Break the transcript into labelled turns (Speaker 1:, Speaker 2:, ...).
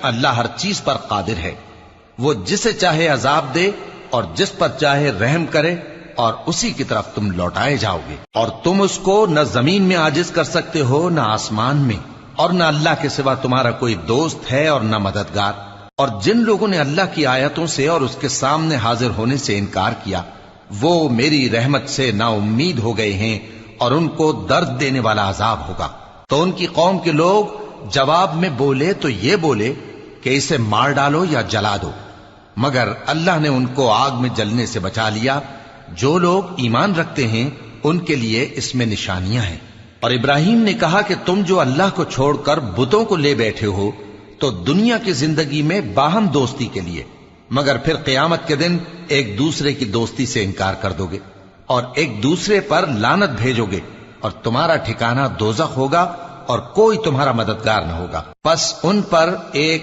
Speaker 1: اللہ ہر چیز پر قادر ہے، وہ جسے چاہے عذاب دے اور جس پر چاہے رحم کرے، اور اسی کی طرف تم لوٹائے جاؤ گے۔ اور تم اس کو نہ زمین میں عاجز کر سکتے ہو نہ آسمان میں، اور نہ اللہ کے سوا تمہارا کوئی دوست ہے اور نہ مددگار۔ اور جن لوگوں نے اللہ کی آیتوں سے اور اس کے سامنے حاضر ہونے سے انکار کیا، وہ میری رحمت سے نا امید ہو گئے ہیں، اور ان کو درد دینے والا عذاب ہوگا۔ تو ان کی قوم کے لوگ جواب میں بولے تو یہ بولے کہ اسے مار ڈالو یا جلا دو، مگر اللہ نے ان کو آگ میں جلنے سے بچا لیا۔ جو لوگ ایمان رکھتے ہیں ان کے لیے اس میں نشانیاں ہیں۔ اور ابراہیم نے کہا کہ تم جو اللہ کو چھوڑ کر بتوں کو لے بیٹھے ہو تو دنیا کی زندگی میں باہم دوستی کے لیے، مگر پھر قیامت کے دن ایک دوسرے کی دوستی سے انکار کر دو گے اور ایک دوسرے پر لعنت بھیجو گے، اور تمہارا ٹھکانہ دوزخ ہوگا اور کوئی تمہارا مددگار نہ ہوگا۔ پس ان پر ایک